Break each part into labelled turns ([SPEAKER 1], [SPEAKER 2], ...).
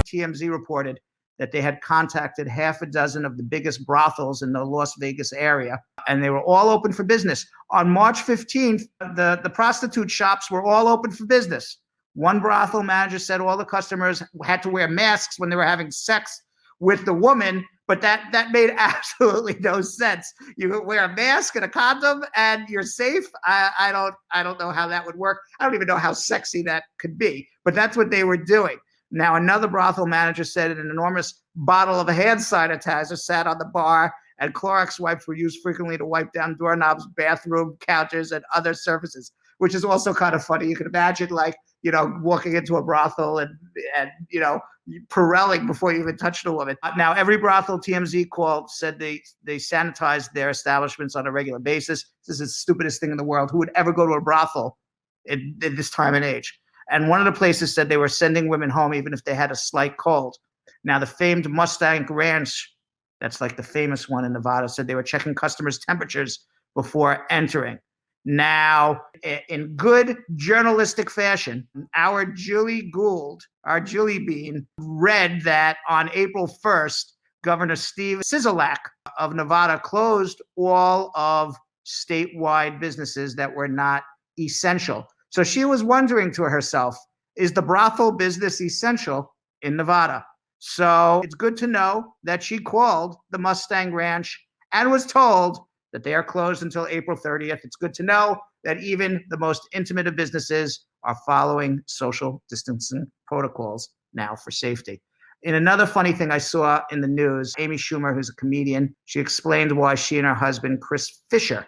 [SPEAKER 1] TMZ reported that they had contacted half a dozen of the biggest brothels in the Las Vegas area, and they were all open for business. On March 15th, the prostitute shops were all open for business. One brothel manager said all the customers had to wear masks when they were having sex with the woman, but that made absolutely no sense. You wear a mask and a condom and you're safe. I don't know how that would work. I don't even know how sexy that could be, but that's what they were doing. Now, another brothel manager said an enormous bottle of a hand sanitizer sat on the bar, and Clorox wipes were used frequently to wipe down doorknobs, bathroom counters, and other surfaces, which is also kind of funny. You can imagine, like, walking into a brothel and Pirelling before you even touched a woman. Now, every brothel TMZ called said they sanitized their establishments on a regular basis. This is the stupidest thing in the world. Who would ever go to a brothel in this time and age? And one of the places said they were sending women home even if they had a slight cold. Now, the famed Mustang Ranch, that's like the famous one in Nevada, said they were checking customers' temperatures before entering. Now, in good journalistic fashion, our Julie Gould, our Julie Bean, read that on April 1st, Governor Steve Sisolak of Nevada closed all of statewide businesses that were not essential. So she was wondering to herself, is the brothel business essential in Nevada? So it's good to know that she called the Mustang Ranch and was told that they are closed until April 30th. It's good to know that even the most intimate of businesses are following social distancing protocols now for safety. In another funny thing I saw in the news, Amy Schumer, who's a comedian, she explained why she and her husband, Chris Fisher,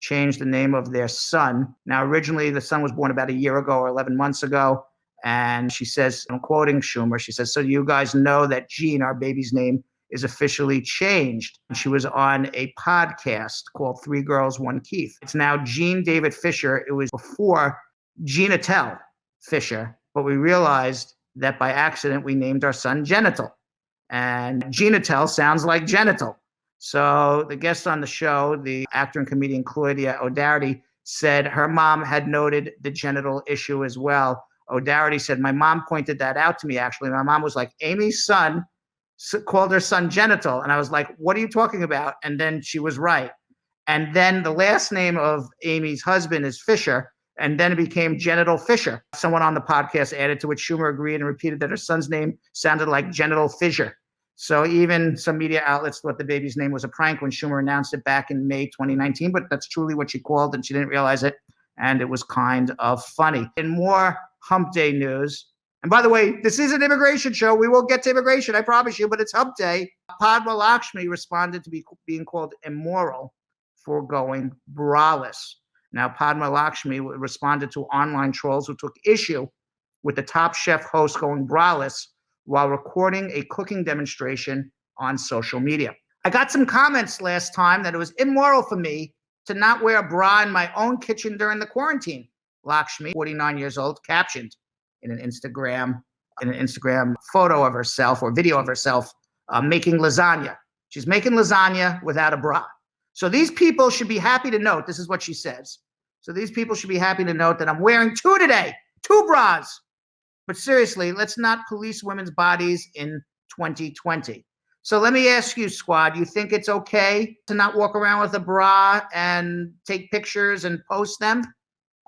[SPEAKER 1] changed the name of their son. Now, originally, the son was born about a year ago or 11 months ago. And she says, I'm quoting Schumer, she says, so you guys know that Gene, our baby's name, is officially changed. And she was on a podcast called Three Girls, One Keith. It's now Gene David Fisher. It was before Genital Fisher, but we realized that by accident, we named our son Genital. And genital sounds like genital. So the guest on the show, the actor and comedian Claudia O'Doherty, said her mom had noted the genital issue as well. O'Doherty said, my mom pointed that out to me, actually. My mom was like, Amy's son called her son Genital. And I was like, what are you talking about? And then she was right. And then the last name of Amy's husband is Fisher. And then it became Genital Fisher. Someone on the podcast added to which Schumer agreed and repeated that her son's name sounded like Genital Fissure. So even some media outlets thought the baby's name was a prank when Schumer announced it back in May 2019, but that's truly what she called and she didn't realize it. And it was kind of funny. In more Hump Day news, and by the way, this is an immigration show. We will get to immigration, I promise you, but it's Hump Day. Padma Lakshmi responded to being called immoral for going braless. Now, Padma Lakshmi responded to online trolls who took issue with the Top Chef host going braless while recording a cooking demonstration on social media. I got some comments last time that it was immoral for me to not wear a bra in my own kitchen during the quarantine. Lakshmi, 49 years old, captioned in an Instagram photo of herself or video of herself making lasagna. She's making lasagna without a bra. So these people should be happy to note, this is what she says. So these people should be happy to note that I'm wearing two today, 2 bras. But seriously, let's not police women's bodies in 2020. So let me ask you, squad, you think it's okay to not walk around with a bra and take pictures and post them?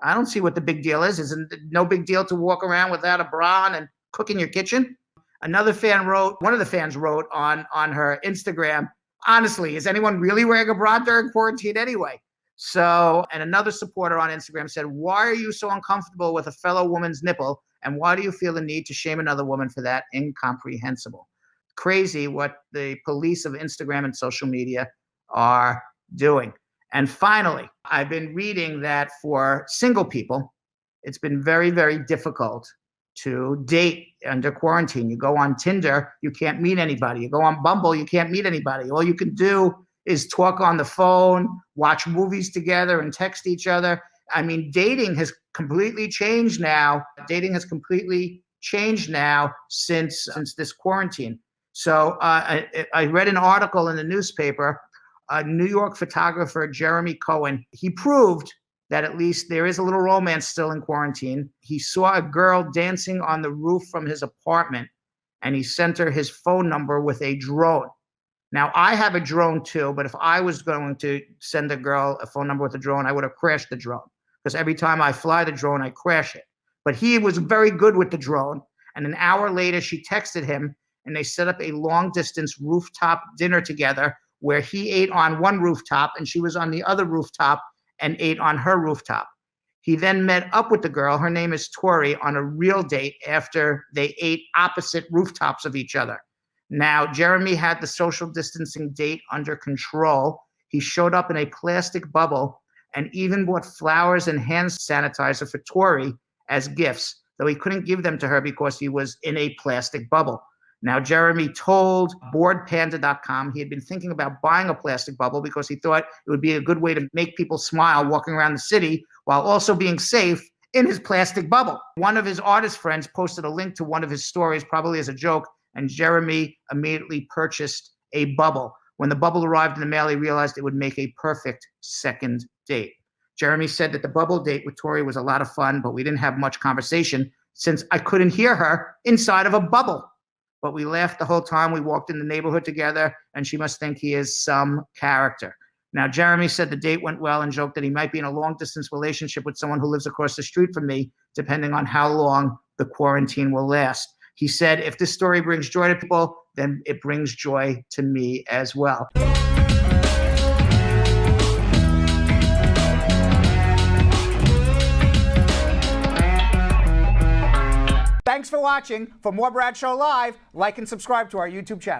[SPEAKER 1] I don't see what the big deal is. Isn't it no big deal to walk around without a bra on and cook in your kitchen? Another fan wrote, one of the fans wrote on her Instagram, honestly, is anyone really wearing a bra during quarantine anyway? So, and another supporter on Instagram said, why are you so uncomfortable with a fellow woman's nipple? And why do you feel the need to shame another woman for that? Incomprehensible. Crazy what the police of Instagram and social media are doing. And finally, I've been reading that for single people, it's been very, very difficult to date under quarantine. You go on Tinder, you can't meet anybody. You go on Bumble, you can't meet anybody. All you can do is talk on the phone, watch movies together and text each other. I mean, dating has completely changed now. Dating has completely changed now since this quarantine. So I read an article in the newspaper. New York photographer Jeremy Cohen, he proved that at least there is a little romance still in quarantine. He saw a girl dancing on the roof from his apartment and he sent her his phone number with a drone. Now, I have a drone too, but if I was going to send a girl a phone number with a drone, I would have crashed the drone, because every time I fly the drone, I crash it. But he was very good with the drone, and an hour later, she texted him, and they set up a long-distance rooftop dinner together where he ate on one rooftop and she was on the other rooftop and ate on her rooftop. He then met up with the girl, her name is Tori, on a real date after they ate opposite rooftops of each other. Now, Jeremy had the social distancing date under control. He showed up in a plastic bubble and even bought flowers and hand sanitizer for Tori as gifts, though he couldn't give them to her because he was in a plastic bubble. Now, Jeremy told boardpanda.com he had been thinking about buying a plastic bubble because he thought it would be a good way to make people smile walking around the city while also being safe in his plastic bubble. One of his artist friends posted a link to one of his stories, probably as a joke, and Jeremy immediately purchased a bubble. When the bubble arrived in the mail, he realized it would make a perfect second date. Jeremy said that the bubble date with Tori was a lot of fun, but we didn't have much conversation since I couldn't hear her inside of a bubble. But we laughed the whole time. We walked in the neighborhood together, and she must think he is some character. Now, Jeremy said the date went well and joked that he might be in a long-distance relationship with someone who lives across the street from me, depending on how long the quarantine will last. He said, if this story brings joy to people, then it brings joy to me as well.
[SPEAKER 2] Thanks for watching. For more Brad Show Live, like and subscribe to our YouTube channel.